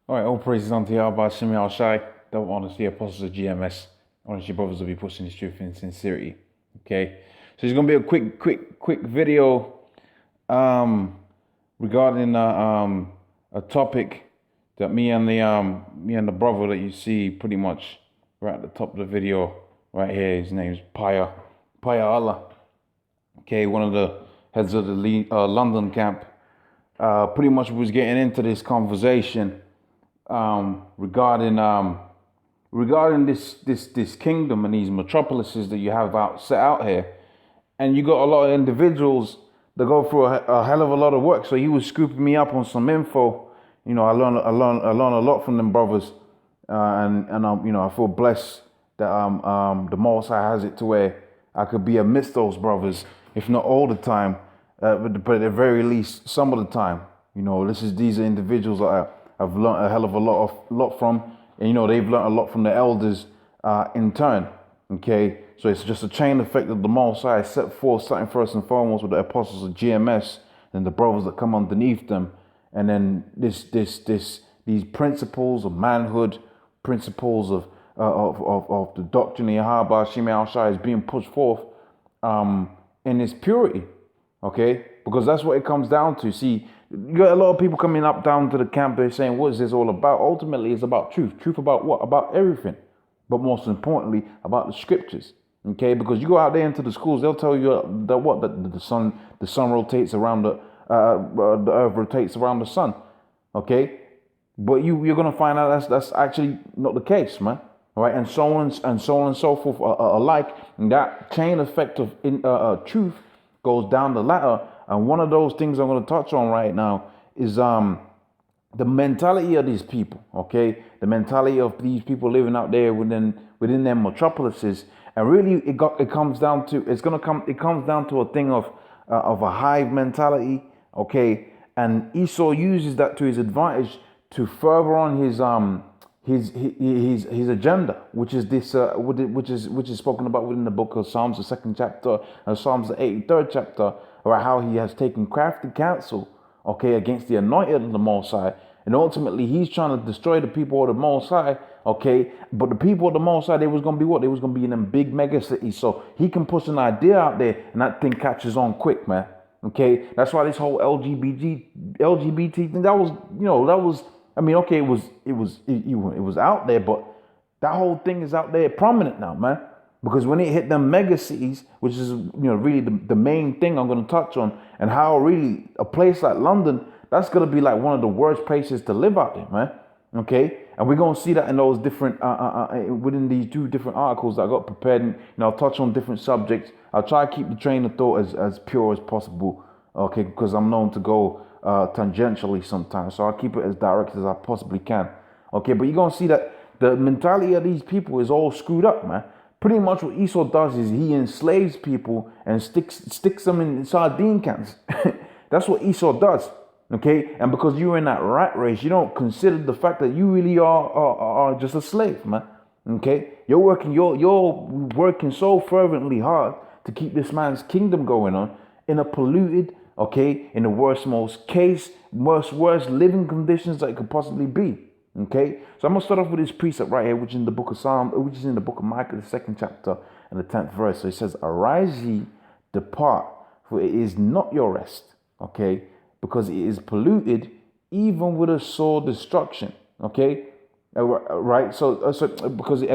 All right, all praises unto Yahweh, Shemi Al-Shai. Don't want to see apostles of GMS. Honestly, brothers will be pushing this truth in sincerity. Okay, so it's gonna be a quick video regarding a topic that me and the brother that you see pretty much right at the top of the video right here. His name's Paya Allah. Okay, one of the heads of the London camp. Pretty much was getting into this conversation regarding this kingdom and these metropolises that you have set out here, and you got a lot of individuals that go through a hell of a lot of work. So he was scooping me up on some info. You know, I learned a lot from them brothers, and I feel blessed that the Most High has it to where I could be amidst those brothers, if not all the time, but at the very least some of the time. You know, these are individuals that I've learned a hell of a lot from, and they've learned a lot from the elders in turn. Okay, so it's just a chain effect of the Most High set forth, starting first and foremost with the apostles of GMS and the brothers that come underneath them, and then these principles of manhood, principles of the doctrine of Yahweh Shemi Al-Shai is being pushed forth in its purity. Okay, because that's what it comes down to. See, you got a lot of people coming up down to the camp. They're saying, what is this all about? Ultimately, it's about truth. Truth about what? About everything. But most importantly, about the scriptures. Okay, because you go out there into the schools, they'll tell you that the sun rotates around the earth rotates around the sun. Okay, but you're gonna find out that's actually not the case, man. All right, and so on and so forth alike. And that chain effect of truth goes down the ladder. And one of those things I'm going to touch on right now is the mentality of these people. Okay, the mentality of these people living out there within their metropolises. And really, it comes down to a thing of a hive mentality. Okay, and Esau uses that to his advantage to further on his agenda, which is this, which is spoken about within the book of Psalms, the 2nd chapter, and Psalms, the 83rd chapter, about how he has taken crafty counsel, okay, against the anointed of the Most High, and ultimately he's trying to destroy the people of the Most High, okay. But the people of the Most High, they was gonna be what? They was gonna be in them big mega cities, so he can push an idea out there, and that thing catches on quick, man. Okay, that's why this whole LGBT thing, that was. I mean, okay, it was out there, but that whole thing is out there prominent now, man. Because when it hit them mega cities, which is really the main thing I'm going to touch on, and how really a place like London, that's going to be like one of the worst places to live out there, man. Okay, and we're going to see that in those different within these 2 different articles that I got prepared, and I'll touch on different subjects. I'll try to keep the train of thought as pure as possible. Okay, because I'm known to go tangentially sometimes, so I'll keep it as direct as I possibly can. Okay, but you're gonna see that the mentality of these people is all screwed up, man. Pretty much what Esau does is he enslaves people and sticks them in sardine cans. That's what Esau does. Okay, and because you're in that rat race, you don't consider the fact that you really are just a slave, man. Okay, you're working so fervently hard to keep this man's kingdom going on in a polluted, okay, in the worst living conditions that it could possibly be. Okay, so I'm gonna start off with this precept right here, which is in the book of Micah, the 2nd chapter and the 10th verse. So it says, "Arise ye, depart, for it is not your rest." Okay, because it is polluted, even with a sore destruction. Okay, right. So because it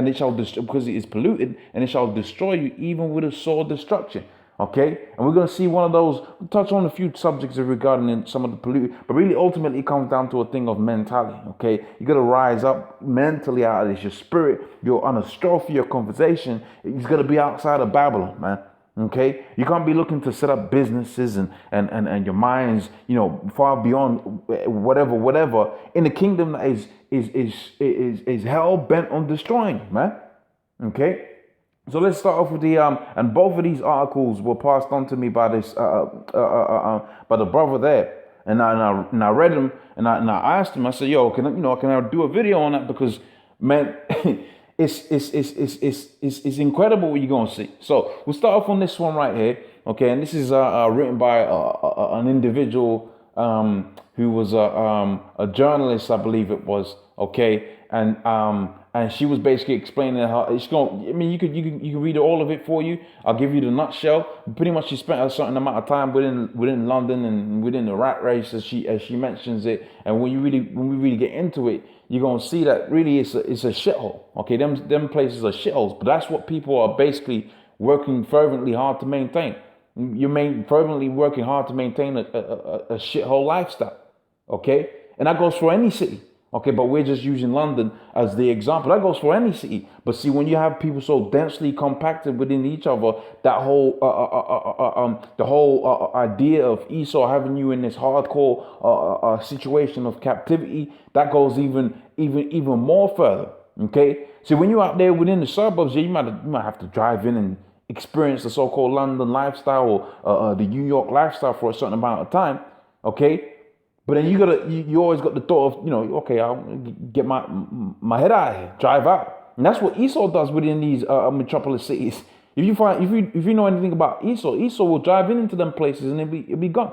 is polluted, and it shall destroy you, even with a sore destruction. Okay, and we're going to see one of those, touch on a few subjects regarding some of the polluted, but really ultimately it comes down to a thing of mentality. Okay, you got to rise up mentally out of this. Your spirit, your anastrophe, your conversation is going to be outside of Babylon, man. Okay, you can't be looking to set up businesses and your minds, far beyond whatever in the kingdom that is hell bent on destroying, man. Okay. So let's start off with the and both of these articles were passed on to me by this by the brother there, and I read them, and I asked him. I said, "Yo, can I do a video on that? Because man, it's incredible what you're gonna see." So we'll start off on this one right here, okay? And this is written by an individual who was a journalist, I believe it was. Okay, and she was basically explaining how it's going. I mean, you can read all of it for you. I'll give you the nutshell. Pretty much, she spent a certain amount of time within London and within the rat race, as she mentions it. And when we really get into it, you're gonna see that really it's a shithole. Okay, them places are shitholes. But that's what people are basically working fervently hard to maintain. You're fervently working hard to maintain a shithole lifestyle. Okay, and that goes for any city. Okay, but we're just using London as the example. That goes for any city. But see, when you have people so densely compacted within each other, that whole the whole idea of Esau having you in this hardcore situation of captivity, that goes even more further. Okay, so when you're out there within the suburbs, you might have to drive in and experience the so-called London lifestyle or the New York lifestyle for a certain amount of time. Okay. But then you always got the thought of, okay, I'll get my head out of here, drive out. And that's what Esau does within these metropolis cities. If you know anything about Esau will drive into them places and it'll be gone.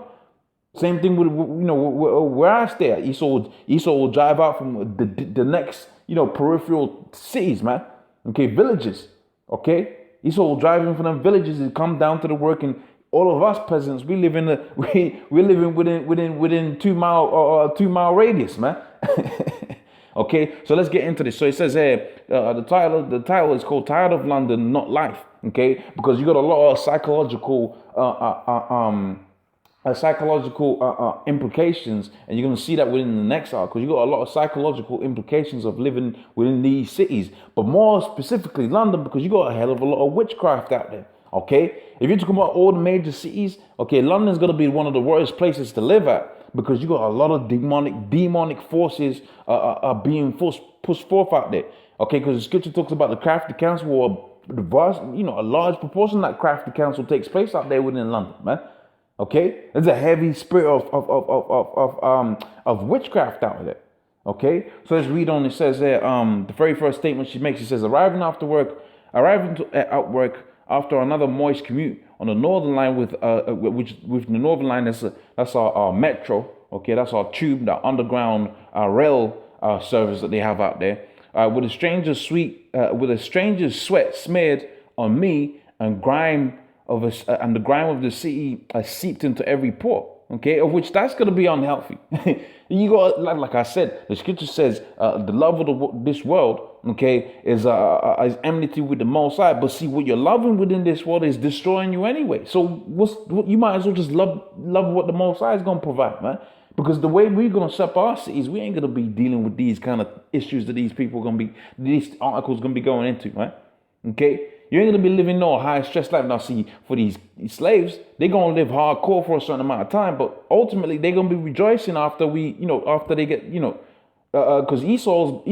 Same thing with where I stay at. Esau will drive out from the next peripheral cities, man. Okay, villages. Okay, Esau will drive in from them villages and come down to the work. And all of us peasants, we live we're living within 2 mile radius, man. Okay, so let's get into this. So it says here, the title is called "Tired of London, Not Life." Okay, because you got a lot of psychological implications, and you're going to see that within the next article. You got a lot of psychological implications of living within these cities, but more specifically London, because you got a hell of a lot of witchcraft out there. Okay, if you're talking about all the major cities, okay, London's going to be one of the worst places to live at, because you got a lot of demonic forces being pushed forth out there. Okay, because the scripture talks about the crafty council, or the vast, a large proportion of that crafty council takes place out there within London, man. Okay, there's a heavy spirit of witchcraft out there. Okay, so let's read on. It says there, the very first statement she makes, she says, arriving at work after another moist commute on the Northern Line with the Northern Line, that's our metro. Okay, that's our tube, the underground rail service that they have out there. With a stranger's sweat smeared on me, and the grime of the city seeped into every pore. Okay, of which that's going to be unhealthy. You got, like I said, the scripture says the love of this world, okay, is enmity with the Most High. But see, what you're loving within this world is destroying you anyway. So you might as well just love what the Most High is going to provide, man. Because the way we're going to set up our cities, we ain't going to be dealing with these kind of issues that these articles going to be going into, man. Okay. You ain't going to be living no high stress life. Now, see, for these slaves, they're going to live hardcore for a certain amount of time, but ultimately they're going to be rejoicing after after they get, because Esau's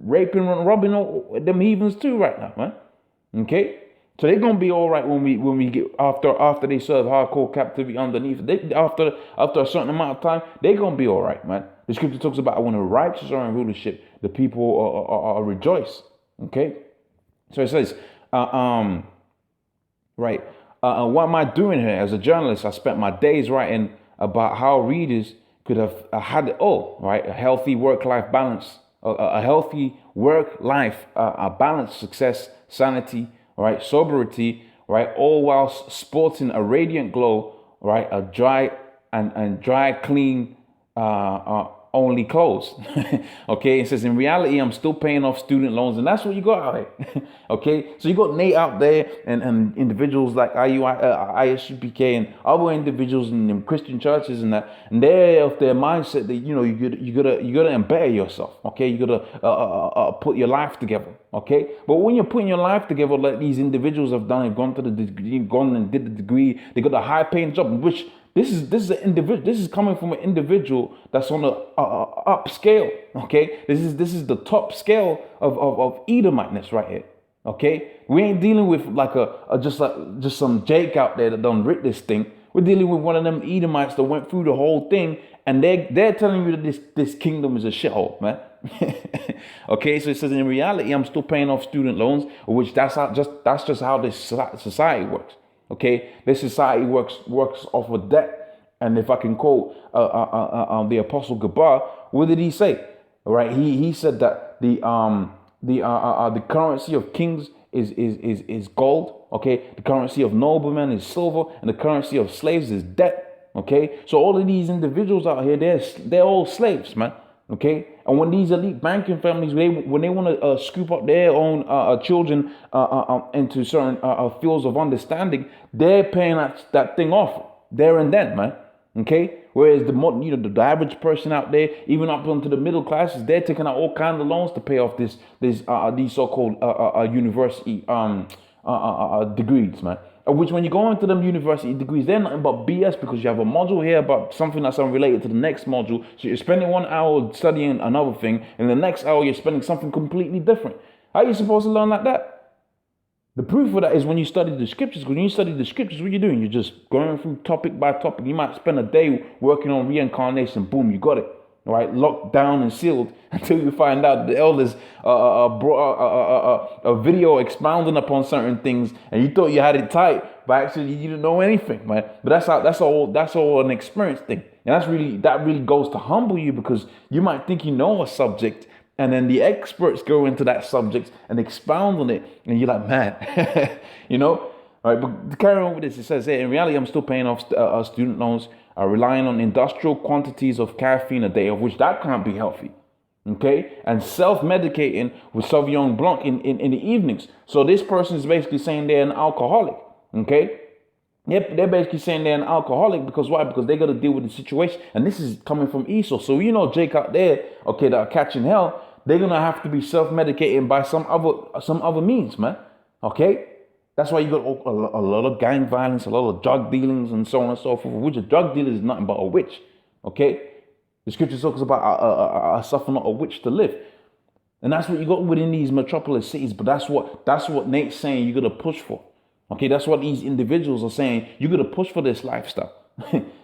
raping and robbing them heathens too right now, man. Okay. So they're going to be all right when we get after they serve hardcore captivity underneath. After a certain amount of time, they're going to be all right, man. The scripture talks about when the righteous are in rulership, the people are rejoice. Okay. So it says, what am I doing here? As a journalist, I spent my days writing about how readers could have had it all, right? A healthy work-life balance, a healthy work-life, a balanced success, sanity, right? Sobriety, right? All while sporting a radiant glow, right? A dry and clean, only clothes. Okay, it says in reality I'm still paying off student loans, and that's what you got out here. Okay, so you got Nate out there and individuals like ISUPK and other individuals in Christian churches and that, and they're of their mindset that you gotta embetter yourself. Okay, you gotta put your life together. Okay, but when you're putting your life together like these individuals have done, have gone to the degree, gone and did the degree, they got a high paying job, which this is an individual. This is coming from an individual that's on the upscale. Okay, this is the top scale of Edomiteness right here. Okay, we ain't dealing with like just some Jake out there that done writ this thing. We're dealing with one of them Edomites that went through the whole thing, and they're telling you that this kingdom is a shithole, man. Okay, so it says in reality I'm still paying off student loans, which that's just how this society works. Okay, this society works off of debt And if I can quote the Apostle Gabar, what did he say? Right? He said that the currency of kings is gold. Okay, the currency of noblemen is silver, and the currency of slaves is debt. Okay, so all of these individuals out here, they're all slaves, man. Okay, and when these elite banking families, when they want to scoop up their own children into certain fields of understanding, they're paying that thing off there and then, man. Okay, whereas the average person out there, even up into the middle classes, they're taking out all kinds of loans to pay off these so-called university degrees, man. Which when you go into them university degrees, they're nothing but BS, because you have a module here about something that's unrelated to the next module. So you're spending 1 hour studying another thing, and the next hour you're spending something completely different. How are you supposed to learn like that? The proof of that is when you study the scriptures. When you study the scriptures, what you're doing, you're just going through topic by topic. You might spend a day working on reincarnation. Boom, you got it. All right, locked down and sealed until you find out the elders brought a video expounding upon certain things, and you thought you had it tight, but actually you didn't know anything, man. But that's all an experience thing, and that really goes to humble you, because you might think you know a subject, and then the experts go into that subject and expound on it, and you're like, man, you know. All right, but to carry on with this, it says here, in reality, I'm still paying off student loans, relying on industrial quantities of caffeine a day, of which that can't be healthy. Okay, and self-medicating with Sauvignon Blanc in the evenings. So this person is basically saying they're an alcoholic. Okay, yep, they're basically saying they're an alcoholic because why? Because they got to deal with the situation, and this is coming from Esau. So Jake out there, okay, that are catching hell, they're gonna have to be self-medicating by some other means, man. Okay. That's why you got a lot of gang violence, a lot of drug dealings, and so on and so forth. Which a drug dealer is nothing but a witch. Okay, the scripture talks about suffer not a witch to live, and that's what you got within these metropolis cities. But that's what Nate's saying. You got to push for. Okay, that's what these individuals are saying. You got to push for this lifestyle.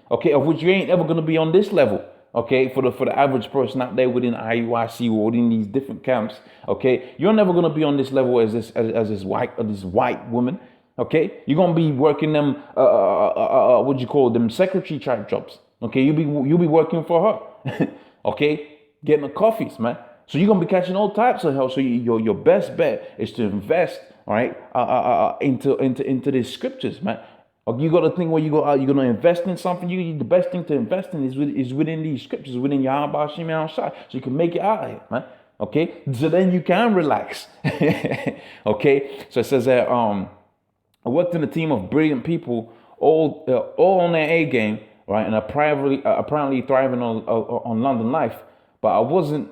Okay, of which you ain't ever gonna be on this level. Okay, for the average person out there within IUIC or within these different camps, okay, you're never gonna be on this level as this white woman. Okay, you're gonna be working them what do you call them, secretary type jobs. Okay, you'll be working for her. Okay, getting the coffees, man. So you're gonna be catching all types of hell. So your best bet is to invest, all right, into these scriptures, man. You got to think where you're going to invest in something. The best thing to invest in is within these scriptures, within your so you can make it out of here, man. Okay, so then you can relax. Okay, so it says that I worked in a team of brilliant people, all on their A game, right, and apparently thriving on London life, but I wasn't,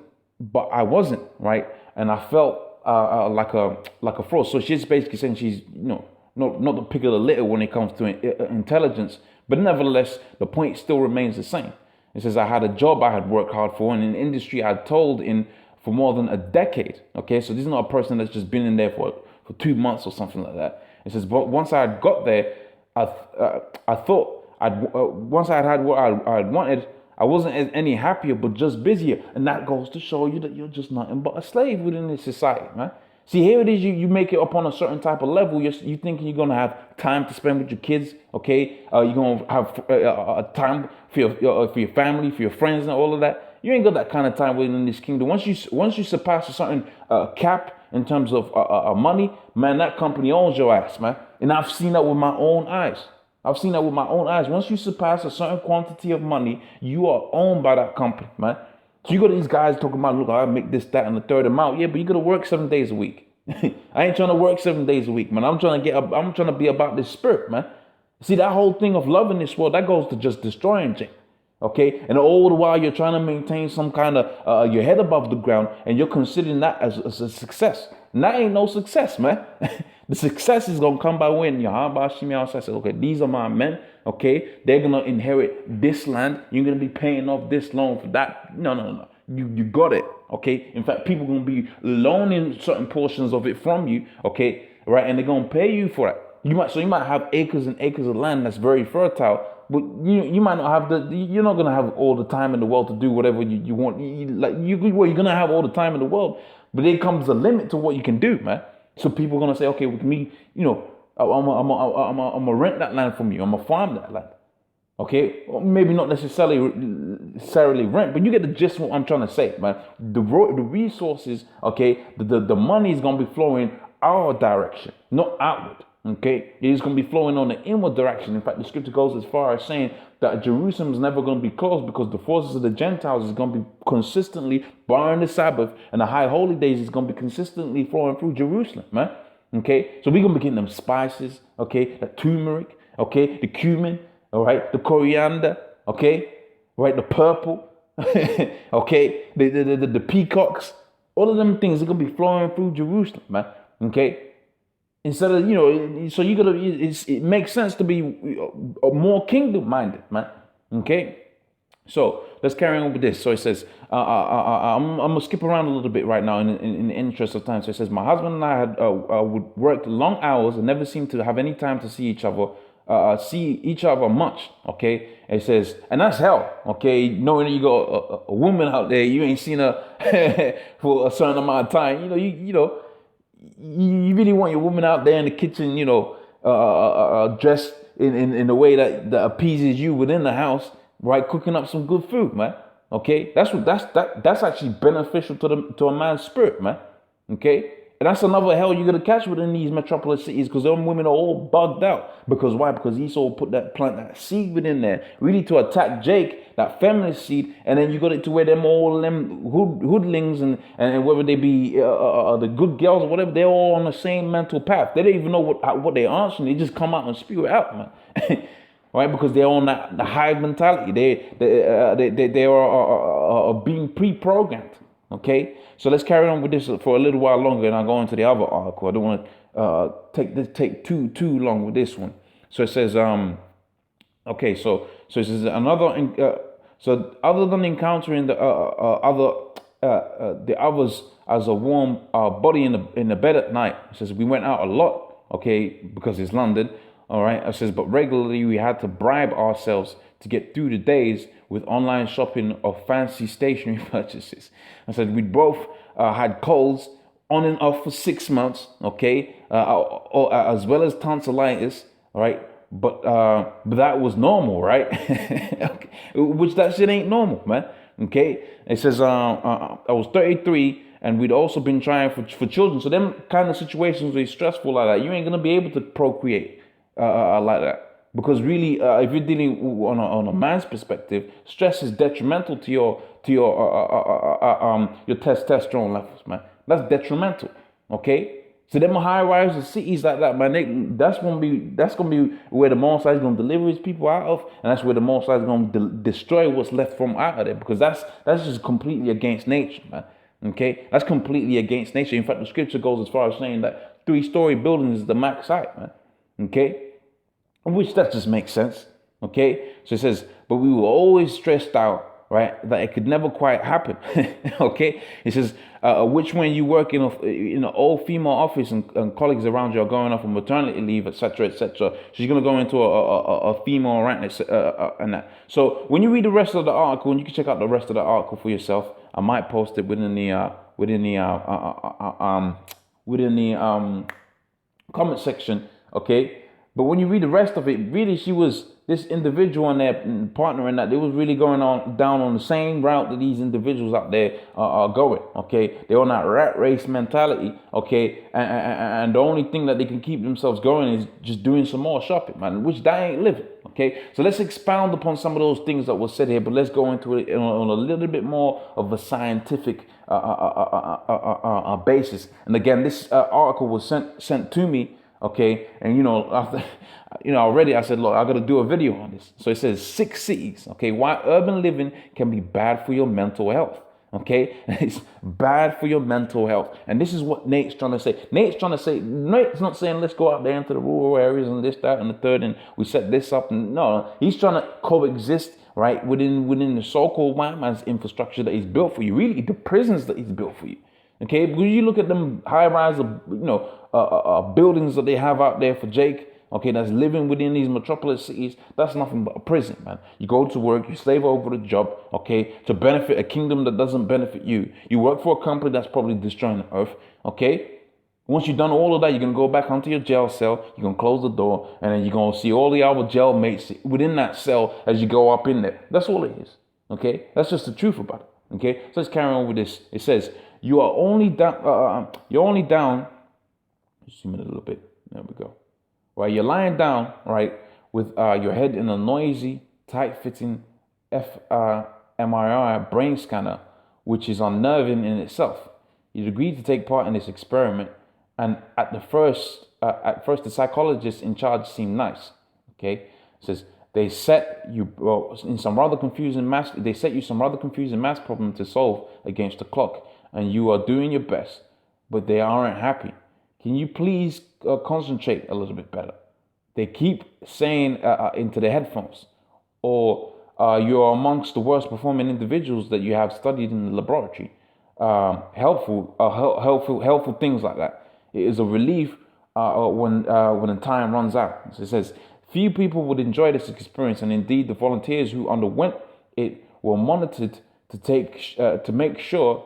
right, and I felt like a fraud. So she's basically saying she's not the pick of the litter when it comes to intelligence, but nevertheless, the point still remains the same. It says I had a job I had worked hard for, and in an industry I had told in for more than a decade. Okay, so this is not a person that's just been in there for 2 months or something like that. It says, but once I had got there, I thought once I had what I wanted, I wasn't any happier, but just busier. And that goes to show you that you're just nothing but a slave within this society, man. See, here it is, you make it up on a certain type of level. You thinking you're going to have time to spend with your kids, okay? You're going to have time for your family, for your friends and all of that. You ain't got that kind of time within this kingdom. Once you surpass a certain cap in terms of money, man, that company owns your ass, man. And I've seen that with my own eyes. Once you surpass a certain quantity of money, you are owned by that company, man. So you got these guys talking about, look, I make this, that, and the third amount. Yeah, but you got to work 7 days a week. I ain't trying to work 7 days a week, man. I'm trying to be about this spirit, man. See, that whole thing of loving this world, that goes to just destroying things. Okay, and all the while you're trying to maintain some kind of your head above the ground, and you're considering that as a success. And that ain't no success, man. The success is gonna come by when your I said, okay, these are my men. Okay, they're gonna inherit this land. You're gonna be paying off this loan for that. No. You got it. Okay. In fact, people gonna be loaning certain portions of it from you. Okay, right, and they're gonna pay you for it. You might have acres and acres of land that's very fertile, but you might not have you're not gonna have all the time in the world to do whatever you want. You're gonna have all the time in the world, but there comes a limit to what you can do, man. So people are gonna say, okay, with me, I'm gonna rent that land from you. I'm gonna farm that land. Okay, or maybe not necessarily rent, but you get the gist of what I'm trying to say, man. The resources, okay, the money is gonna be flowing our direction, not outward. Okay, it is gonna be flowing on the inward direction. In fact, the scripture goes as far as saying that Jerusalem is never gonna be closed because the forces of the Gentiles is gonna be consistently, barring the Sabbath and the high holy days, is gonna be consistently flowing through Jerusalem, man. Okay, so we're gonna be getting them spices, okay, the turmeric, okay, the cumin. All right, the coriander, okay, right, the purple, okay, the peacocks, all of them things are gonna be flowing through Jerusalem, man. Okay, instead of so you gotta, it makes sense to be more kingdom minded, man. Okay, so let's carry on with this. So it says, I'm gonna skip around a little bit right now in the interest of time. So it says, my husband and I had would work long hours and never seemed to have any time to see each other much. Okay, it says, and that's hell. Okay, knowing you got a woman out there, you ain't seen her for a certain amount of time. You really want your woman out there in the kitchen, dressed in a way that appeases you within the house, right? Cooking up some good food, man. Okay, that's actually beneficial to a man's spirit, man. Okay. And that's another hell you're going to catch within these metropolis cities, because them women are all bugged out. Because why? Because Esau plant that seed within there, really to attack Jake, that feminist seed. And then you got it to where them hoodlings and whether they be the good girls or whatever, they're all on the same mental path. They don't even know what they're answering. They just come out and spew it out, man. Right? Because they're on the hive mentality. They are being pre-programmed. Okay, so let's carry on with this for a little while longer, and I'll go into the other article. I don't want to take too long with this one. So it says, okay, so it says so other than encountering the others as a warm body in the bed at night, it says we went out a lot. Okay, because it's London. All right, it says, but regularly we had to bribe ourselves to get through the days with online shopping of fancy stationery purchases. I said we both had colds on and off for 6 months, okay, as well as tonsillitis, all right, but that was normal, right? Okay. Which that shit ain't normal, man. Okay, it says I was 33 and we'd also been trying for children. So them kind of situations were stressful like that. You ain't gonna be able to procreate like that. Because really, if you're dealing on a man's perspective, stress is detrimental to your testosterone levels, man. That's detrimental. Okay, so them high-rise cities like that, man. That's gonna be where the Most High is gonna deliver his people out of, and that's where the Most High is gonna destroy what's left from out of there. Because that's just completely against nature, man. Okay, that's completely against nature. In fact, the scripture goes as far as saying that 3-story buildings is the max height, man. Okay. Which that just makes sense, okay? So it says, but we were always stressed out, right? That it could never quite happen, okay? It says, which when you work in an all-female office and colleagues around you are going off on maternity leave, etc., etc. She's going to go into a female rank and that. So when you read the rest of the article, and you can check out the rest of the article for yourself, I might post it within the comment section, okay? But when you read the rest of it, really, she was this individual and their partner, and that they was really going down on the same route that these individuals out there are going. Okay, they're on that rat race mentality. Okay, and the only thing that they can keep themselves going is just doing some more shopping, man. Which that ain't living. Okay, so let's expound upon some of those things that were said here, but let's go into it on a little bit more of a scientific basis. And again, this article was sent to me. Okay, and after already I said, look, I got to do a video on this. So it says 6 cities, okay, why urban living can be bad for your mental health. Okay, it's bad for your mental health, and this is what Nate's trying to say. Nate's not saying let's go out there into the rural areas and this, that, and the third, and we set this up. And no, he's trying to coexist, right, within the so-called white man's infrastructure that he's built for you. Really, the prisons that he's built for you. Okay, because you look at them high-rise, buildings that they have out there for Jake, okay, that's living within these metropolis cities. That's nothing but a prison, man. You go to work, you slave over the job, okay, to benefit a kingdom that doesn't benefit you. You work for a company that's probably destroying the earth, okay? Once you've done all of that, you're going to go back onto your jail cell, you're going to close the door, and then you're going to see all the other jail mates within that cell as you go up in there. That's all it is, okay? That's just the truth about it, okay? So let's carry on with this. It says, you're only down, just zoom in a little bit, there we go. Right, you're lying down, right, with your head in a noisy, tight-fitting fMRI brain scanner, which is unnerving in itself. You agreed to take part in this experiment, and at first, the psychologist in charge seemed nice. Okay, it says they set you some rather confusing math problem to solve against the clock, and you are doing your best, but they aren't happy. Can you please concentrate a little bit better? They keep saying into their headphones, or you're amongst the worst performing individuals that you have studied in the laboratory. Helpful things like that. It is a relief when the time runs out. So it says, few people would enjoy this experience, and indeed the volunteers who underwent it were monitored to make sure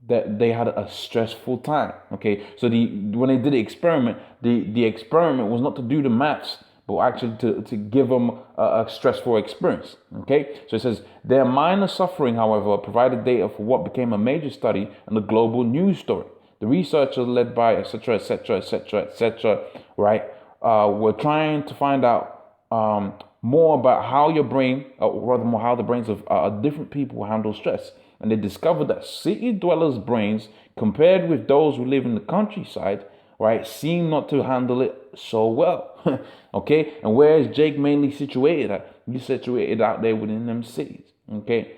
that they had a stressful time. Okay, so when they did the experiment was not to do the maths, but actually to give them a stressful experience. Okay, so it says their minor suffering, however, provided data for what became a major study and a global news story. The researchers, led by etc., right, were trying to find out more about how your brain, or rather more how the brains of different people handle stress. And they discovered that city dwellers' brains, compared with those who live in the countryside, right, seem not to handle it so well. Okay, and where is Jake mainly situated at? He's situated out there within them cities. Okay,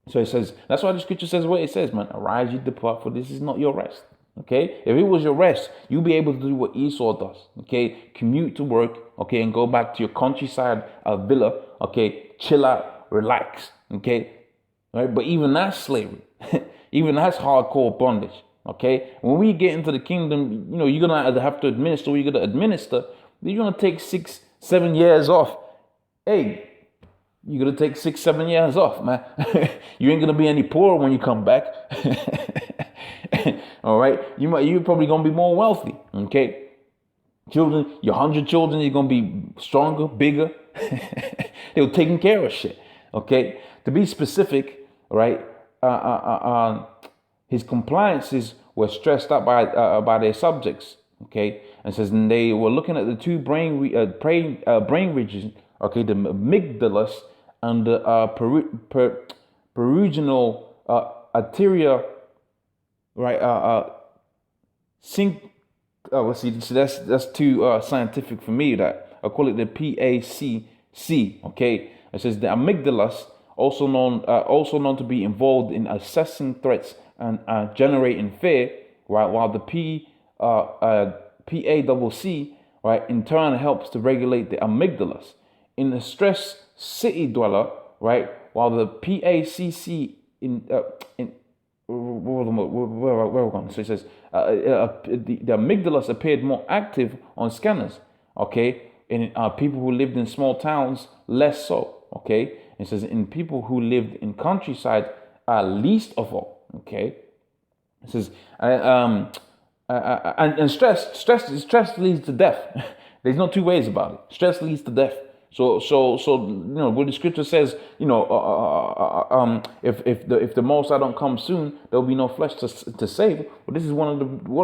so it says, that's why the scripture says what it says, man. Arise, you depart, for this is not your rest. Okay, if it was your rest, you'll be able to do what Esau does. Okay, commute to work. Okay, and go back to your countryside villa. Okay, chill out, relax. Okay, right. But even that's slavery. Even that's hardcore bondage. Okay, when we get into the kingdom, you know, you're gonna either have to administer, or you're gonna administer. You're gonna take 6-7 years off. Hey, you're gonna take 6-7 years off, man. You ain't gonna be any poorer when you come back. All right, you're probably gonna be more wealthy. Okay, children, your 100 children, you're gonna be stronger, bigger. They were taking care of shit. Okay, to be specific, right? His compliances were stressed out by their subjects. Okay, and says, and they were looking at the two brain regions. Okay, the amygdalas and the peruginoid arteria. Right. Let's see. So that's too scientific for me. That I call it the PACC. Okay, it says the amygdalas, also known to be involved in assessing threats and generating fear, right? While the PACC, right, in turn helps to regulate the amygdalas. In the stress city dweller, right, while the PACC where we're going. So it says the amygdalas appeared more active on scanners. Okay, in people who lived in small towns, less so. Okay, it says in people who lived in countryside, least of all. Okay, it says and stress leads to death. There's no two ways about it. Stress leads to death. So you know what the scripture says. You know, if the Most High don't come soon, there'll be no flesh to save. But this is one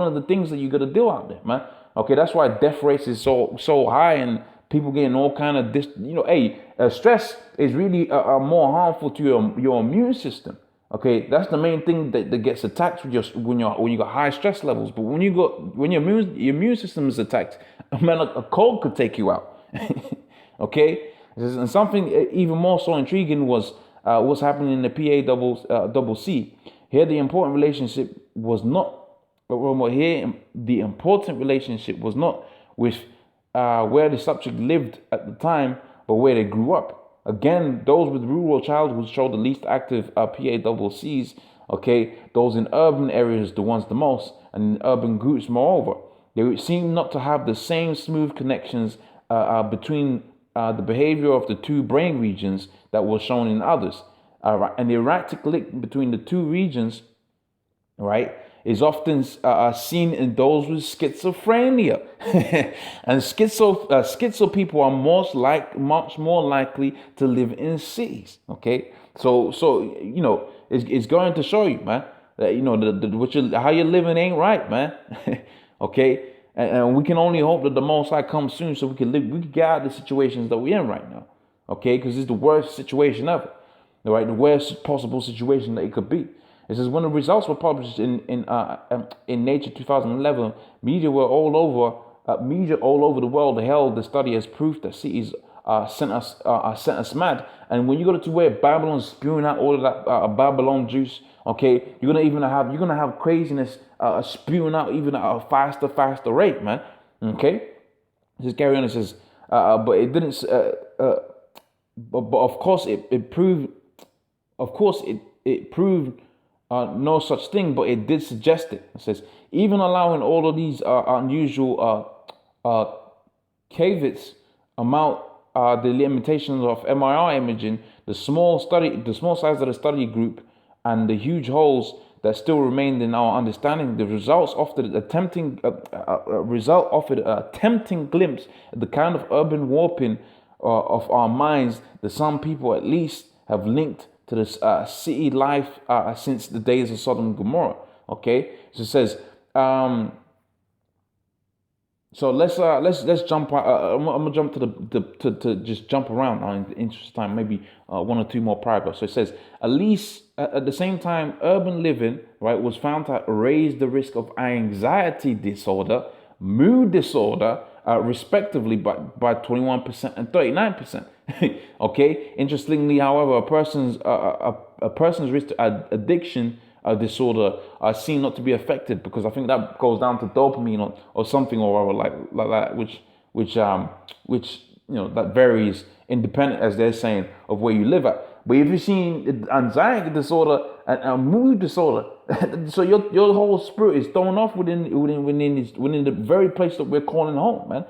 of the things that you got to do out there, man. Okay, that's why death rates is so high, and people getting all kind of you know. Hey, stress is really more harmful to your immune system. Okay, that's the main thing that gets attacked when you got high stress levels. But when your immune system is attacked, man, a cold could take you out. Okay, and something even more so intriguing was what's happening in the PACC. Here, the important relationship was not. The important relationship was not with where the subject lived at the time, but where they grew up. Again, those with rural childhoods show the least active PACCs. Okay, those in urban areas, the ones the most, and in urban groups, moreover, they seem not to have the same smooth connections between the behavior of the two brain regions that was shown in others. And the erratic link between the two regions, right, is often seen in those with schizophrenia. And schizo people are much more likely to live in cities. Okay, so it's going to show you, man, that how you're living ain't right, man. Okay, and we can only hope that the Most High comes soon so we can get out of the situations that we're in right now. Okay, because it's the worst situation ever. All right, the worst possible situation that it could be. It says when the results were published in Nature 2011, media all over the world hailed the study as proof that cities sent us mad. And when you go to where Babylon's spewing out all of that Babylon juice, okay, you're gonna have craziness spewing out even at a faster rate, man. Okay, just carry on. It says, but it didn't. But of course it proved. Of course it proved no such thing, but it did suggest it. It says even allowing all of these unusual caveats amount the limitations of MRI imaging, the small size of the study group, and the huge holes that still remained in our understanding, the results offered a tempting glimpse at the kind of urban warping of our minds that some people at least have linked to this city life since the days of Sodom and Gomorrah. Okay, so it says. So let's jump. I'm gonna jump to just jump around now in the interest of time. Maybe one or two more paragraphs. So it says at least at the same time, urban living, right, was found to raise the risk of anxiety disorder, mood disorder, respectively, by 21% and 39%. Okay. Interestingly, however, a person's risk to addiction disorder are seen not to be affected, because I think that goes down to dopamine or something or other like that, which that varies independent, as they're saying, of where you live at. But if you're seeing anxiety disorder and mood disorder, so your whole spirit is thrown off within the very place that we're calling home, man.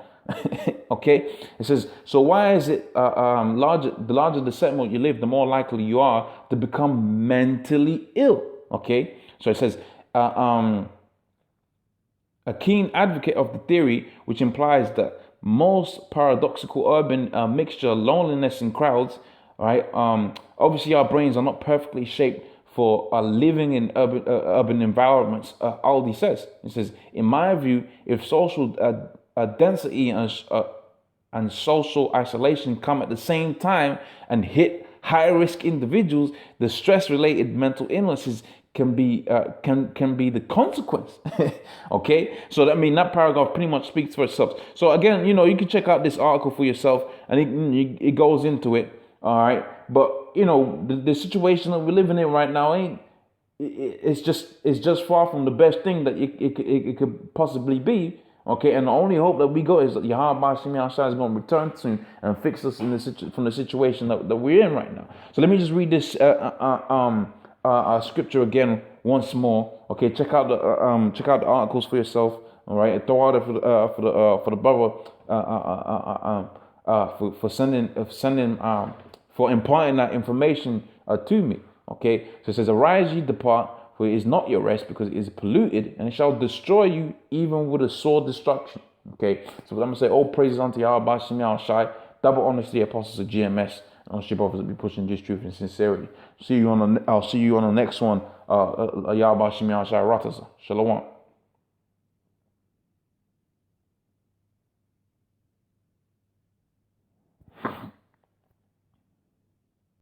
Okay, it says, so why is it the larger the settlement you live, the more likely you are to become mentally ill? Okay, so it says a keen advocate of the theory, which implies that most paradoxical urban mixture, loneliness in crowds, right? Obviously, our brains are not perfectly shaped for living in urban environments. Aldi says, it says, in my view, if social density and social isolation come at the same time and hit high-risk individuals, the stress-related mental illnesses can be the consequence. Okay, so that paragraph pretty much speaks for itself. So again, you can check out this article for yourself, and it goes into it. All right, but the situation that we're living in right now it's just far from the best thing that it could possibly be. Okay, and the only hope that we got is that Yahweh Shemi Ashai is going to return soon and fix us from the situation that we're in right now. So let me just read this scripture again once more. Okay, check out the articles for yourself. All right, throw out for the brother for sending for imparting that information to me. Okay, so it says, "Arise, ye depart, for it is not your rest, because it is polluted, and it shall destroy you even with a sore destruction." Okay, so I'm gonna say, all praises unto Yahweh Shemi Ashai. Double honors to the apostles of GMS. And your brothers that be pushing this truth and sincerity. I'll see you on the next one. Yahweh Shemi Ashai Rataza. Shalom.